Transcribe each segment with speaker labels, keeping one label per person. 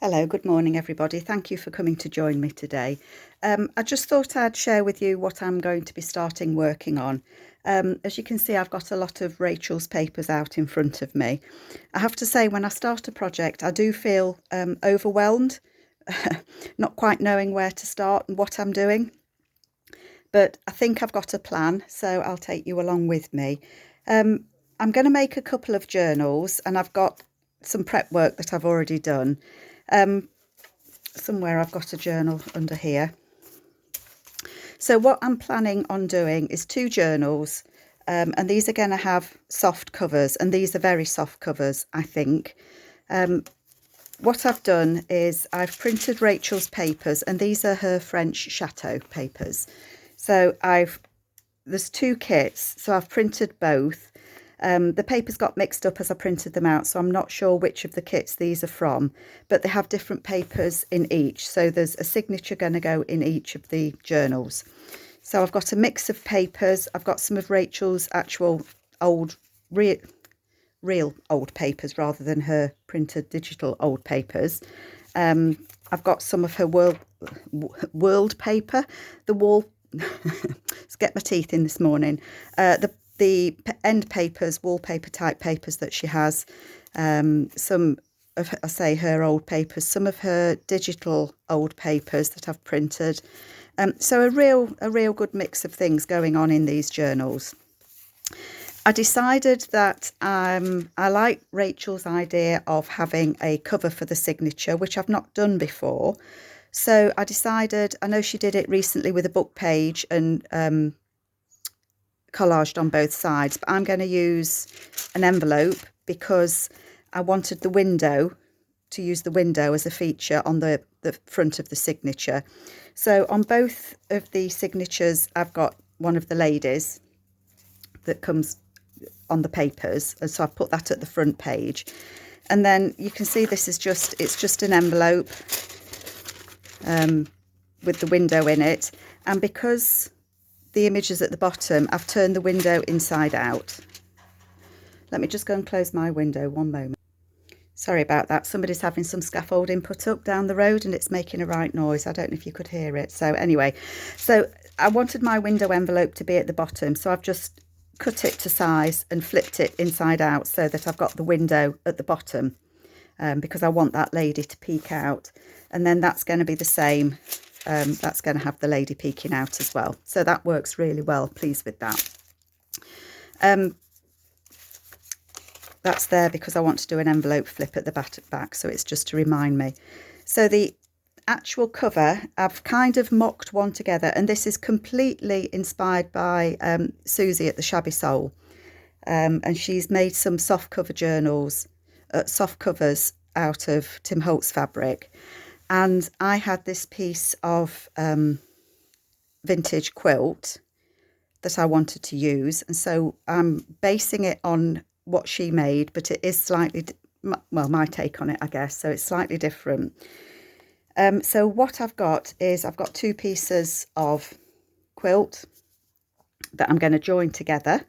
Speaker 1: Hello, good morning everybody. Thank you for coming to join me today. I just thought I'd share with you what I'm going to be starting working on. As you can see, I've got a lot of Rachel's papers out in front of me. I have to say, when I start a project, I do feel overwhelmed, not quite knowing where to start and what I'm doing. But I think I've got a plan, so I'll take you along with me. I'm going to make a couple of journals, and I've got some prep work that I've already done. Somewhere I've got a journal under here. So what I'm planning on doing is two journals, and these are going to have soft covers, and these are very soft covers, I think. What I've done is I've printed Rachel's papers, and these are her French chateau papers. So there's two kits, so I've printed both. The papers got mixed up as I printed them out, so I'm not sure which of the kits these are from, but they have different papers in each. So there's a signature going to go in each of the journals. So I've got a mix of papers. I've got some of Rachel's actual old, real old papers rather than her printed digital old papers. I've got some of her world paper, the wall. Let's get my teeth in this morning. The end papers, wallpaper type papers that she has, some of, I say, her old papers, some of her digital old papers that I've printed. So a real good mix of things going on in these journals. I decided that I like Rachel's idea of having a cover for the signature, which I've not done before. So I decided, I know she did it recently with a book page and collaged on both sides, but I'm going to use an envelope because I wanted the window, to use the window as a feature on the front of the signature. So on both of the signatures, I've got one of the ladies that comes on the papers, and so I've put that at the front page. And then you can see this is it's just an envelope with the window in it, and because the image is at the bottom, I've turned the window inside out. Let me just go and close my window one moment. Sorry about that. Somebody's having some scaffolding put up down the road and it's making a right noise. I don't know if you could hear it. So anyway, so I wanted my window envelope to be at the bottom, so I've just cut it to size and flipped it inside out so that I've got the window at the bottom, because I want that lady to peek out. And then that's going to be the same. That's going to have the lady peeking out as well. So that works really well. Pleased with that. That's there because I want to do an envelope flip at the back. So it's just to remind me. So the actual cover, I've kind of mocked one together. And this is completely inspired by Susie at the Shabby Soul. And she's made some soft cover journals, soft covers out of Tim Holtz fabric. And I had this piece of vintage quilt that I wanted to use. And so I'm basing it on what she made, but it is slightly, well, my take on it, I guess. So it's slightly different. So what I've got is I've got two pieces of quilt that I'm going to join together.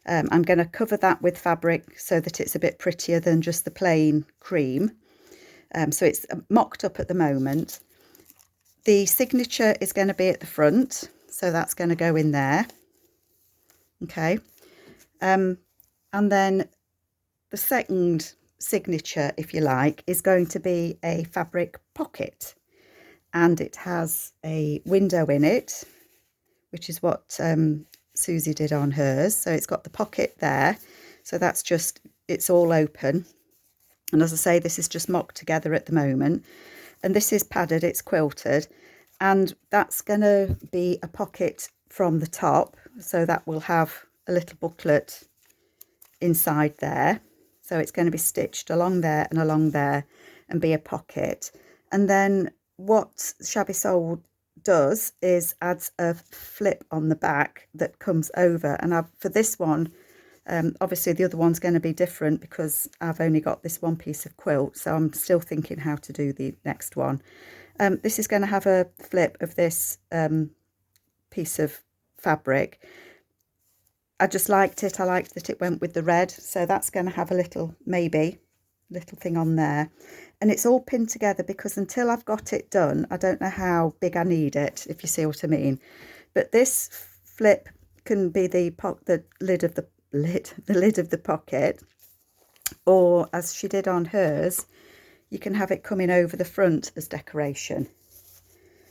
Speaker 1: I'm going to cover that with fabric so that it's a bit prettier than just the plain cream. So it's mocked up at the moment. The signature is going to be at the front, so that's going to go in there. Okay. And then the second signature, if you like, is going to be a fabric pocket. And it has a window in it, which is what Susie did on hers. So it's got the pocket there. So that's just, it's all open. And as I say, this is just mocked together at the moment. And this is padded, it's quilted. And that's going to be a pocket from the top. So that will have a little booklet inside there. So it's going to be stitched along there and be a pocket. And then what Shabby Soul does is adds a flip on the back that comes over. And for this one, obviously the other one's going to be different because I've only got this one piece of quilt, so I'm still thinking how to do the next one. This is going to have a flip of this piece of fabric. I just liked it. I liked that it went with the red, so that's going to have a little, maybe little thing on there. And it's all pinned together because until I've got it done, I don't know how big I need it, if you see what I mean. But this flip can be the lid of the pocket, or as she did on hers, you can have it coming over the front as decoration.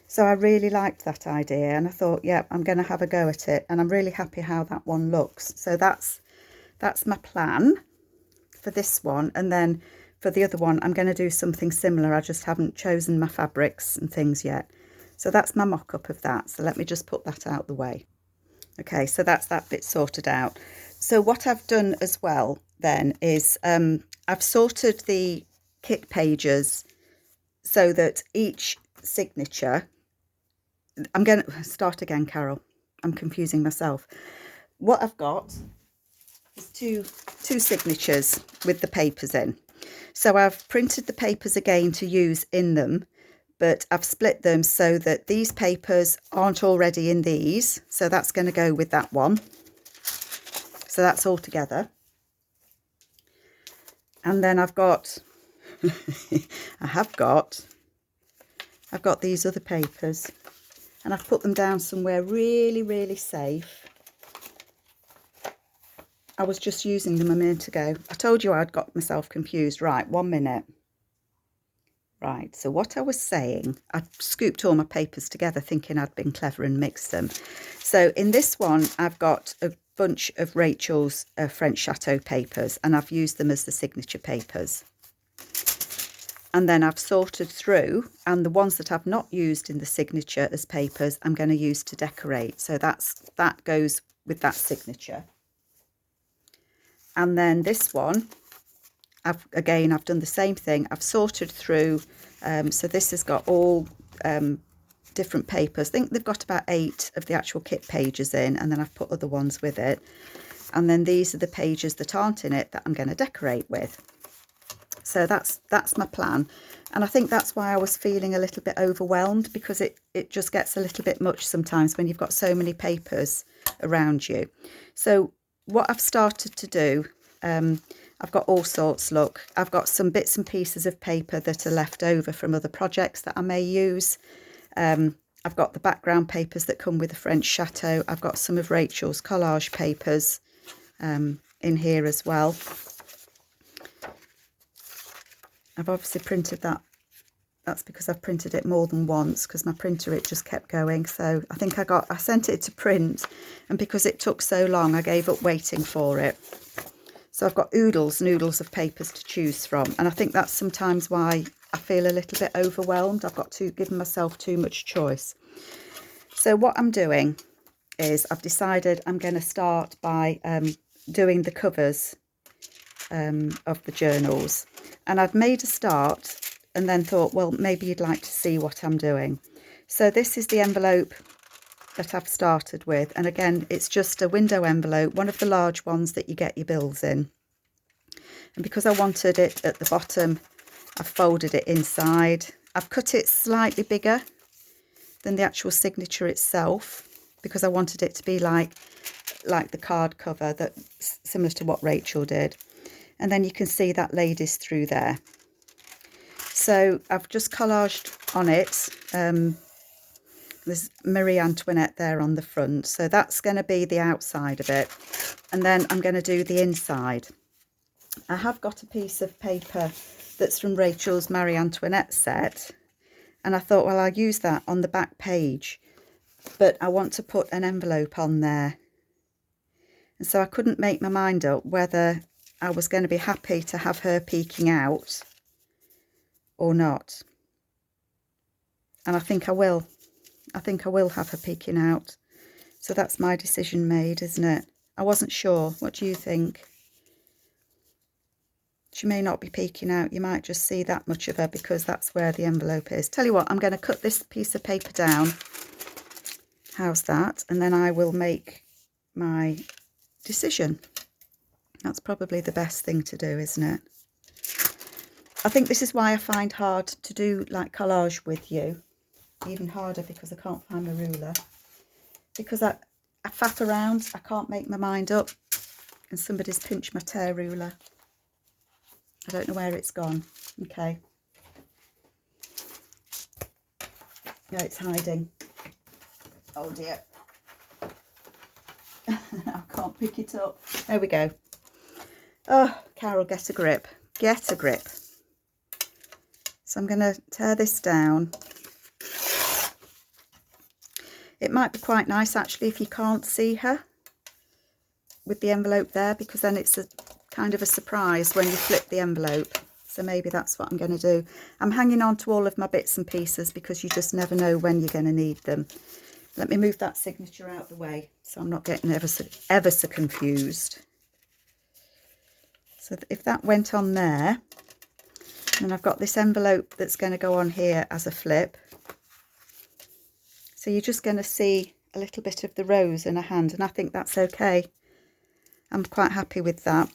Speaker 1: So I really liked that idea, and I thought, yeah, I'm going to have a go at it, and I'm really happy how that one looks. So that's my plan for this one. And then for the other one, I'm going to do something similar. I just haven't chosen my fabrics and things yet. So that's my mock-up of that. So let me just put that out the way. Okay, so that's that bit sorted out. So what I've done as well then is I've sorted the kit pages so that each signature, I'm going to start again, Carol. I'm confusing myself. What I've got is two signatures with the papers in. So I've printed the papers again to use in them, but I've split them so that these papers aren't already in these. So that's going to go with that one. So that's all together. And then I've got, I've got these other papers, and I've put them down somewhere really, really safe. I was just using them a minute ago. I told you I'd got myself confused. Right, 1 minute. Right, so what I was saying, I scooped all my papers together thinking I'd been clever and mixed them. So in this one, I've got a bunch of Rachel's French Chateau papers, and I've used them as the signature papers. And then I've sorted through, and the ones that I've not used in the signature as papers, I'm going to use to decorate. So that goes with that signature. And then this one, I've done the same thing. I've sorted through, so this has got all different papers. I think they've got about 8 of the actual kit pages in, and then I've put other ones with it. And then these are the pages that aren't in it that I'm going to decorate with. So that's my plan. And I think that's why I was feeling a little bit overwhelmed, because it just gets a little bit much sometimes when you've got so many papers around you. So what I've started to do, I've got all sorts, look. I've got some bits and pieces of paper that are left over from other projects that I may use. I've got the background papers that come with the French Chateau. I've got some of Rachel's collage papers in here as well. I've obviously printed that. That's because I've printed it more than once, because my printer, it just kept going. So I think I sent it to print, and because it took so long, I gave up waiting for it. So I've got oodles and oodles of papers to choose from. And I think that's sometimes why I feel a little bit overwhelmed. I've got to give myself too much choice. So what I'm doing is I've decided I'm going to start by doing the covers of the journals. And I'd made a start and then thought, well, maybe you'd like to see what I'm doing. So this is the envelope that I've started with. And again, it's just a window envelope, one of the large ones that you get your bills in. And because I wanted it at the bottom, I've folded it inside. I've cut it slightly bigger than the actual signature itself, because I wanted it to be like the card cover, that's similar to what Rachel did. And then you can see that lady's through there. So I've just collaged on it. There's Marie Antoinette there on the front. So that's going to be the outside of it. And then I'm going to do the inside. I have got a piece of paper that's from Rachel's Marie Antoinette set. And I thought, well, I'll use that on the back page. But I want to put an envelope on there. And so I couldn't make my mind up whether I was going to be happy to have her peeking out or not. And I think I will. I think I will have her peeking out. So that's my decision made, isn't it? I wasn't sure. What do you think? She may not be peeking out. You might just see that much of her because that's where the envelope is. Tell you what, I'm going to cut this piece of paper down. How's that? And then I will make my decision. That's probably the best thing to do, isn't it? I think this is why I find hard to do like collage with you. Even harder because I can't find my ruler. Because I faff around, I can't make my mind up. And somebody's pinched my tear ruler. I don't know where it's gone. Okay. No, it's hiding. Oh dear. I can't pick it up. There we go. Oh, Carol, get a grip. Get a grip. So I'm going to tear this down. It might be quite nice actually if you can't see her with the envelope there, because then it's a kind of a surprise when you flip the envelope. So maybe that's what I'm going to do. I'm hanging on to all of my bits and pieces because you just never know when you're going to need them. Let me move that signature out the way so I'm not getting ever so confused. So if that went on there, and I've got this envelope that's going to go on here as a flip. So you're just going to see a little bit of the rose in her hand, and I think that's okay. I'm quite happy with that.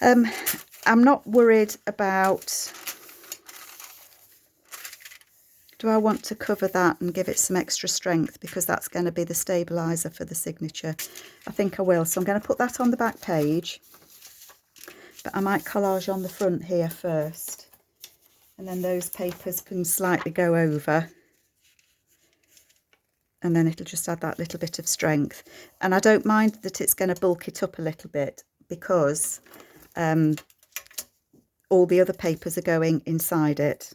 Speaker 1: I'm not worried about, do I want to cover that and give it some extra strength, because that's going to be the stabiliser for the signature. I think I will. So I'm going to put that on the back page, but I might collage on the front here first, and then those papers can slightly go over, and then it'll just add that little bit of strength. And I don't mind that it's going to bulk it up a little bit, because all the other papers are going inside it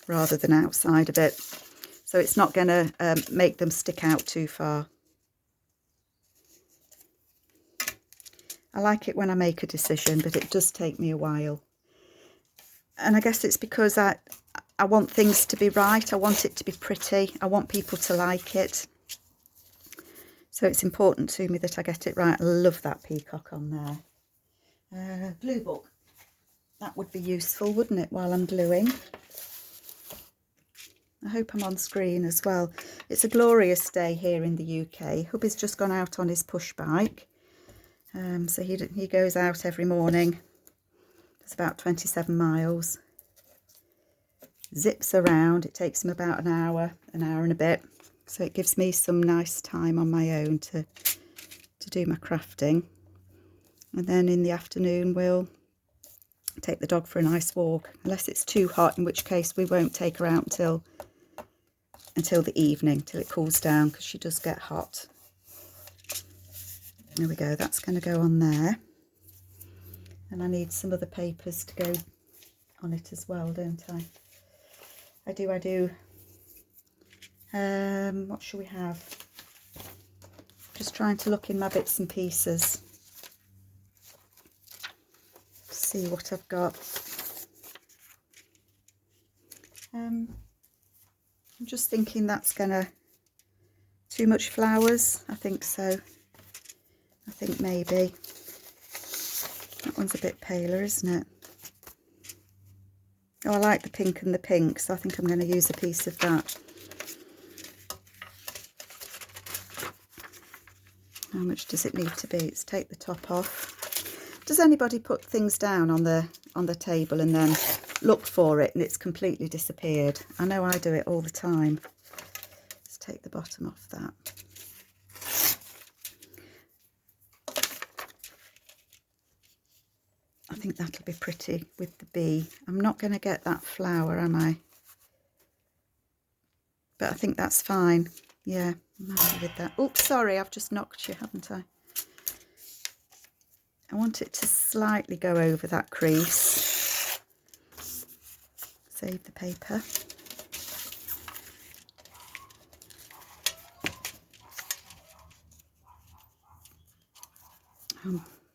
Speaker 1: rather than outside of it, so it's not going to make them stick out too far. I like it when I make a decision, but it does take me a while, and I guess it's because I want things to be right. I want it to be pretty. I want people to like it, so it's important to me that I get it right. I love that peacock on there. Glue book. That would be useful, wouldn't it, while I'm gluing? I hope I'm on screen as well. It's a glorious day here in the UK. Hubby's just gone out on his push bike. So he goes out every morning. It's about 27 miles. Zips around. It takes him about an hour and a bit. So it gives me some nice time on my own to do my crafting. And then in the afternoon we'll take the dog for a nice walk, unless it's too hot, in which case we won't take her out until the evening, till it cools down, because she does get hot. There we go, that's going to go on there, and I need some other papers to go on it as well, don't I? I do. What shall we have? Just trying to look in my bits and pieces, see what I've got. I'm just thinking that's gonna too much flowers. I think so. I think maybe that one's a bit paler, isn't it? Oh, I like the pink and the pink, so I think I'm going to use a piece of that. How much does it need to be? Let's take the top off. Does anybody put things down on the table and then look for it and it's completely disappeared? I know I do it all the time. Let's take the bottom off that. I think that'll be pretty with the bee. I'm not going to get that flower, am I? But I think that's fine. Yeah, I'm happy with that. Oops, sorry, I've just knocked you, haven't I? I want it to slightly go over that crease. Save the paper.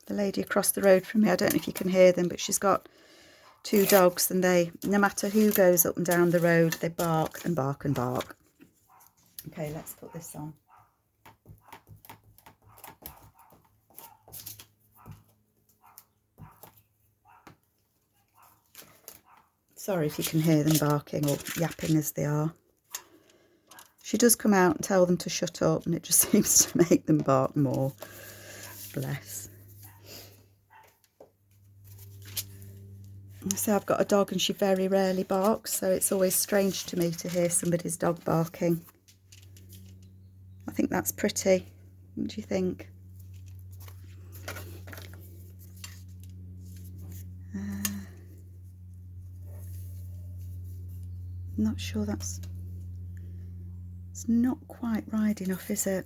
Speaker 1: The lady across the road from me, I don't know if you can hear them, but she's got 2 dogs, and they, no matter who goes up and down the road, they bark and bark and bark. Okay, let's put this on. Sorry if you can hear them barking or yapping as they are. She does come out and tell them to shut up, and it just seems to make them bark more. Bless. So I've got a dog and she very rarely barks, so it's always strange to me to hear somebody's dog barking. I think that's pretty. What do you think? I'm not sure it's not quite wide enough, is it?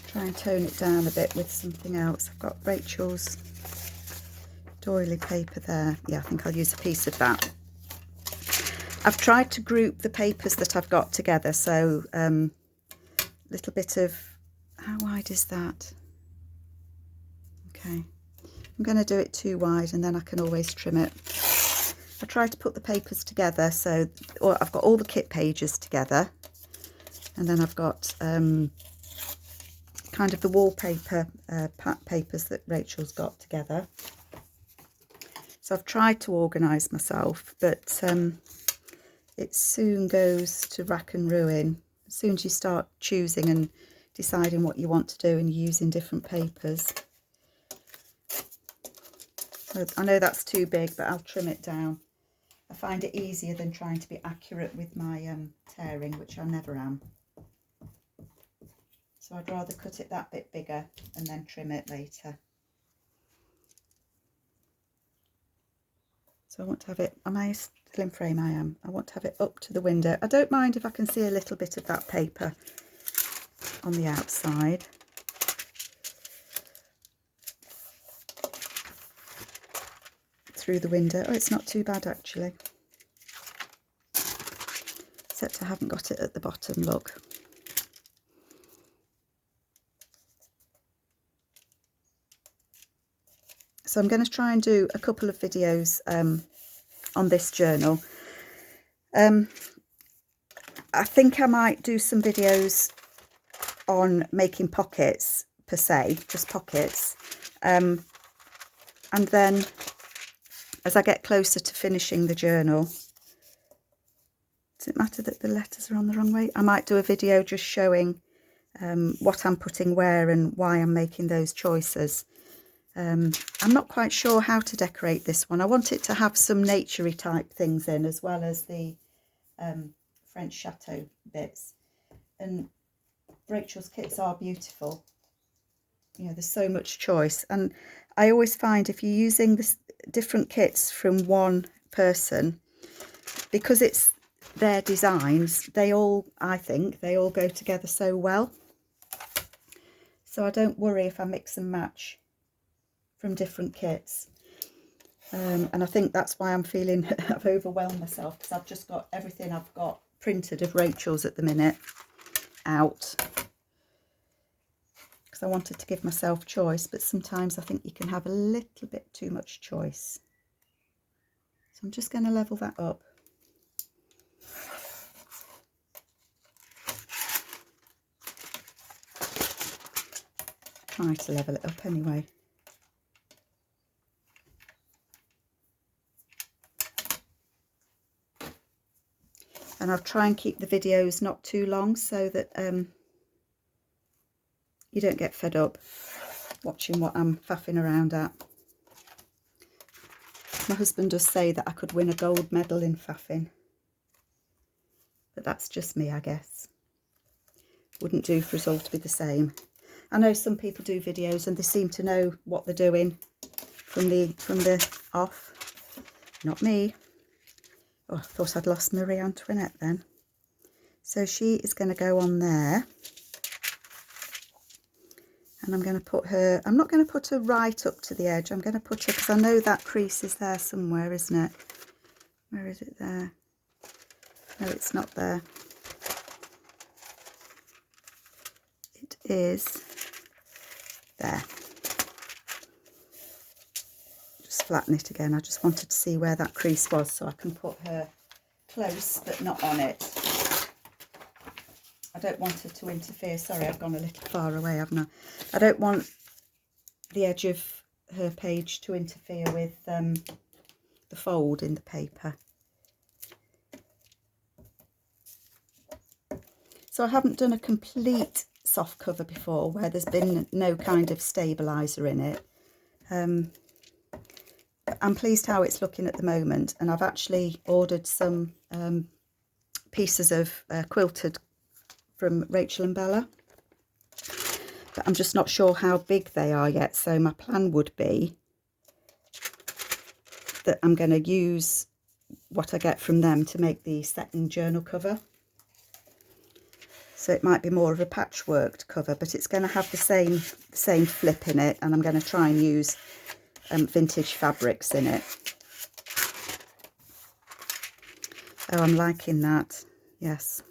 Speaker 1: Try and tone it down a bit with something else. I've got Rachel's doily paper there. Yeah, I think I'll use a piece of that. I've tried to group the papers that I've got together, so little bit of, how wide is that? Okay, I'm going to do it too wide and then I can always trim it. I try to put the papers together, so I've got all the kit pages together, and then I've got kind of the wallpaper papers that Rachel's got together. So I've tried to organise myself, but it soon goes to rack and ruin. As soon as you start choosing and deciding what you want to do and using different papers. So I know that's too big, but I'll trim it down. I find it easier than trying to be accurate with my tearing, which I never am. So I'd rather cut it that bit bigger and then trim it later. So I want to have it, am I still in frame? I am. I want to have it up to the window. I don't mind if I can see a little bit of that paper on the outside. Through the window. Oh, it's not too bad actually. Except I haven't got it at the bottom, look. So I'm going to try and do a couple of videos on this journal. I think I might do some videos on making pockets per se, just pockets. And then as I get closer to finishing the journal, does it matter that the letters are on the wrong way? I might do a video just showing what I'm putting where and why I'm making those choices. I'm not quite sure how to decorate this one. I want it to have some naturey type things in, as well as the French chateau bits. And Rachel's kits are beautiful. You know, there's so much choice. And I always find if you're using this different kits from one person, because it's their designs, they all, I think, they all go together so well. So I don't worry if I mix and match from different kits, and I think that's why I'm feeling I've overwhelmed myself, because I've just got everything I've got printed of Rachel's at the minute out, because I wanted to give myself choice, but sometimes I think you can have a little bit too much choice. So I'm just going to level that up. Try to level it up anyway. And I'll try and keep the videos not too long, so that you don't get fed up watching what I'm faffing around at. My husband does say that I could win a gold medal in faffing, but that's just me, I guess. Wouldn't do for us all to be the same. I know some people do videos and they seem to know what they're doing from the off. Not me. Oh, I thought I'd lost Marie Antoinette then. So she is going to go on there. And I'm going to put her, I'm not going to put her right up to the edge. I'm going to put her, because I know that crease is there somewhere, isn't it? Where is it there? No, it's not there. It is there. Just flatten it again. I just wanted to see where that crease was, so I can put her close but not on it. I don't want her to interfere. Sorry, I've gone a little far away, haven't I? I don't want the edge of her page to interfere with the fold in the paper. So I haven't done a complete soft cover before, where there's been no kind of stabiliser in it. I'm pleased how it's looking at the moment, and I've actually ordered some pieces of quilted from Rachel and Bella. But I'm just not sure how big they are yet. So my plan would be that I'm going to use what I get from them to make the second journal cover. So it might be more of a patchworked cover, but it's going to have the same flip in it, and I'm going to try and use vintage fabrics in it. Oh, I'm liking that. Yes,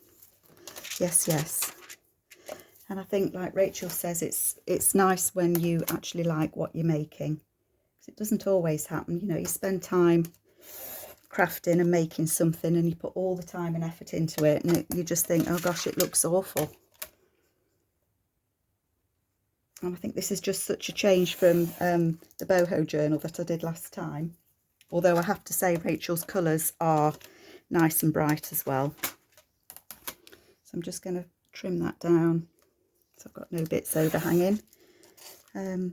Speaker 1: yes, yes. And I think, like Rachel says, it's nice when you actually like what you're making, because it doesn't always happen. You know, you spend time crafting and making something, and you put all the time and effort into it, and you just think, oh gosh, it looks awful. And I think this is just such a change from the boho journal that I did last time. Although I have to say Rachel's colours are nice and bright as well. So I'm just going to trim that down so I've got no bits overhanging. There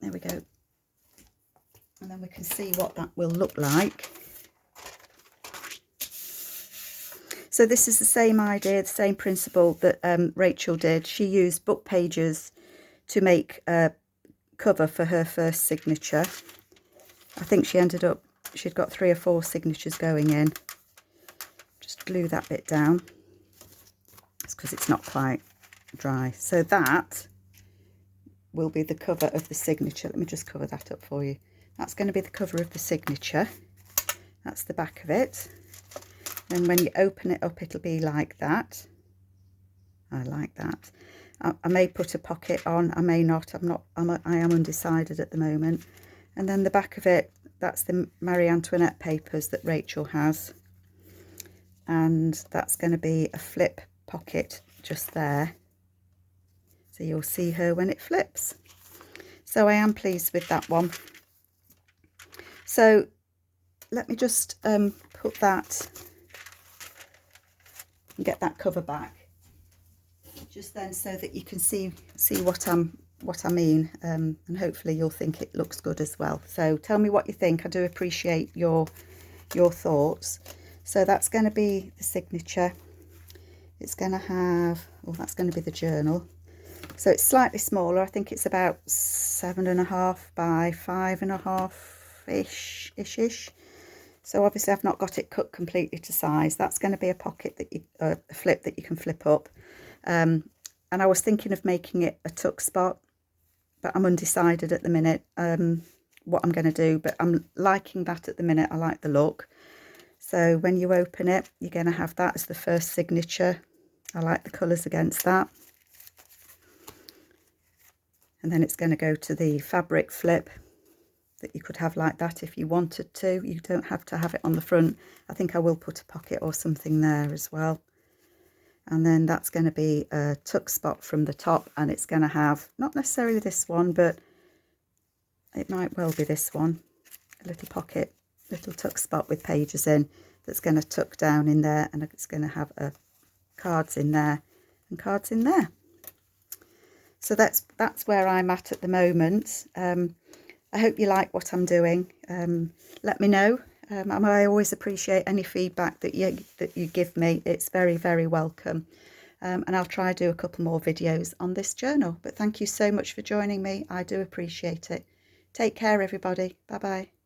Speaker 1: we go. And then we can see what that will look like. So this is the same idea, the same principle that Rachel did. She used book pages to make a cover for her first signature. I think she'd got 3 or 4 signatures going in. Just glue that bit down. It's because it's not quite dry. So that will be the cover of the signature. Let me just cover that up for you. That's going to be the cover of the signature. That's the back of it. And when you open it up, it'll be like that. I like that. I may put a pocket on, I may not. I am undecided at the moment. And then the back of it, that's the Marie Antoinette papers that Rachel has. And that's going to be a flip pocket just there. So you'll see her when it flips. So I am pleased with that one. So let me just put that and get that cover back. Just then, so that you can see what I mean, and hopefully you'll think it looks good as well. So tell me what you think. I do appreciate your thoughts. So that's going to be the signature. It's going to have, oh, that's going to be the journal. So it's slightly smaller. I think it's about 7.5 by 5.5 ish. So obviously I've not got it cut completely to size. That's going to be a pocket that a flip that you can flip up. And I was thinking of making it a tuck spot, but I'm undecided at the minute what I'm going to do. But I'm liking that at the minute. I like the look. So when you open it, you're going to have that as the first signature. I like the colours against that. And then it's going to go to the fabric flip that you could have like that if you wanted to. You don't have to have it on the front. I think I will put a pocket or something there as well. And then that's going to be a tuck spot from the top, and it's going to have, not necessarily this one, but it might well be this one, a little pocket, little tuck spot with pages in that's going to tuck down in there, and it's going to have cards in there and cards in there. So that's where I'm at the moment. I hope you like what I'm doing. Let me know. I always appreciate any feedback that you give me. It's very, very welcome. And I'll try to do a couple more videos on this journal. But thank you so much for joining me. I do appreciate it. Take care, everybody. Bye-bye.